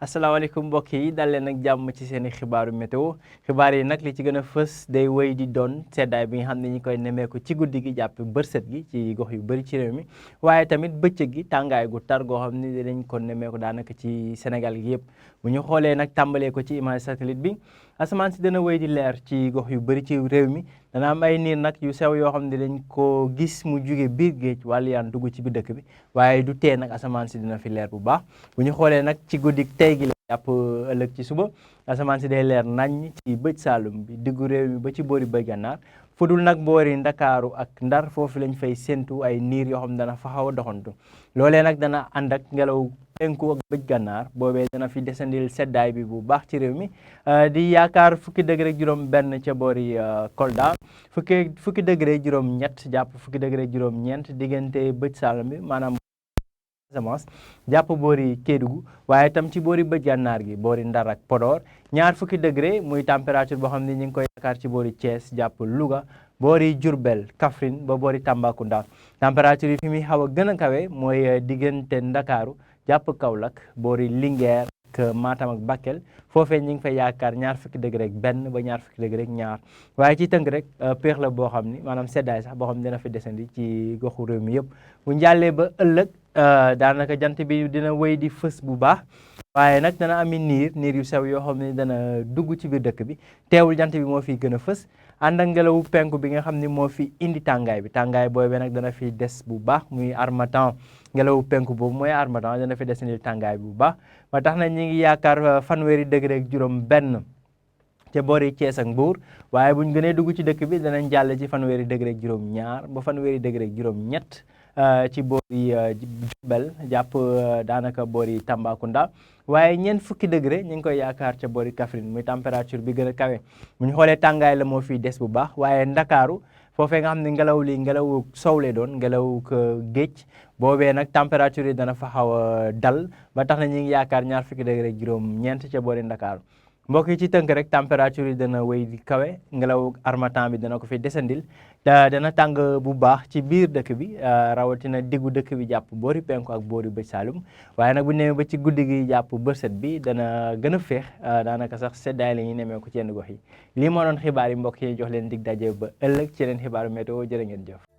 asalaamaaleykum mbokk yi dal leen ak jàmm ci seen i xibaaru météo xibaar yi nag li ci gën a fës day wéy di doon seddaay bi nga xam ne ñi koy nemeeku ci guddi gi jàpp bërset gi ci gox yu bëri ci réew mi waaye tamit bëccëg gi tàngaay gu tar goo xam ne dinañ ko nemeeku daanaka ci Sénégal gi yëpp bu ñu xoolee nag tàmbalee ko ci image satellite bi asamaan si dana wéy di leer ci gox yu bëri ci réew mi dana am ay niir nag yu sew yoo xam ne dañ ko gis mu jóge biir géej wàllu yaan dugg ci biir dëkk bi waaye du tee nag asamaan si dina fi leer bu baax bu ñu xoolee nag ci guddi tey gi la jàpp ëllëg ci suba asamaan si day leer nañ ci bëj saalum bi diggu réew mi ba ci boori bëj gànnaar fudul nag boori ndakaaru ak ndar foofu lañ fay séntu ay niir yoo xam ne dana fa xaw a doxantu loolee nag dana ànd ak ngelaw penku ak bëj gànnaar boobee dana fi desandil seddaay bi bu baax ci réew mi di yaakaar fukki degré juróom benn ca boori Kolda fukki degré juróom ñett jàpp fukki degré juróom ñeent diggante bëj saalum bi maanaam jàpp boori Kédougou waaye itam ci boori bëj gànnaar gi boori Ndar ak Podor ñaar fukki degré muy température boo xam ne ñu ngi koy yaakaar ci boori Thiès jàpp Louga boori Diourbel Kaffrine ba boori Tambacounda température yi fi muy xaw a gën a kawe mooy diggante Ndakaaru jàpp Kaolack boori Linguère ak Matam ak Bakel foofee ñu ngi fay yaakaar ñaar fukki degré ak benn ba ñaar fukki degré ak ñaar waaye ci tënk rek péex la boo xam ni maanaam seddaay sax boo xam ne dina fi desandi ci goxu réew mi yëpp bu njàllee ba ëllëg daanaka jant bi dina wéy di fës bu baax waaye nag dana ami niir yu sew yoo xam ne dana dugg ci biir dëkk bi teewul jant bi moo fi gën a fës ànd ak ngelawu penku bi nga xam ne moo fi indi tàngaay boobee nag dana fi des bu baax muy harmattan ngelawu penku boobu mooy harmattan dana fi des indi tàngaay bu baax ba tax na ñi ngi yaakaar fanweeri degré ak juróom benn ca boori Thiès ak Mbour waaye buñ gënee dugg ci dëkk bi danañ jàll ci fanweeri degré ak juróom ñaar ba fanweeri degré ak juróom ñett ci boori Diourbel jàpp daanaka boori Tambacounda waaye ñeent fukki degré ñu ngi koy yaakaar ca boori Kaffrine muy température bi gën a kawe bu ñu xoolee tàngaay la moo fiy des bu baax waaye Ndakaaru foofee nga xam ne ngelawu sow lay doon ngelawu géej boobee nag température yi dana fa xaw a dal ba tax na ñu ngi yaakaar ñaar fukki degré ak juróom ñeent ca boori Ndakaaru mbokk yi ci tënk rek température yi dana wéy di kawe ngelaw harmattan bi dana ko fi desandil dana tàng bu baax ci biir dëkk bi rawatina diggu dëkk bi jàpp boori penku ak boori bëj saalum waaye nag bu nemee ba ci guddi gi jàpp bërset bi dana gën a féex daanaka sax seddaay la ñuy nemee ko ci yenn gox yi lii moo doon xibaar yi mbokk yi jox leen dig daje ba ëllëg ci yeneen xibaaru météo jërë ngeen jëf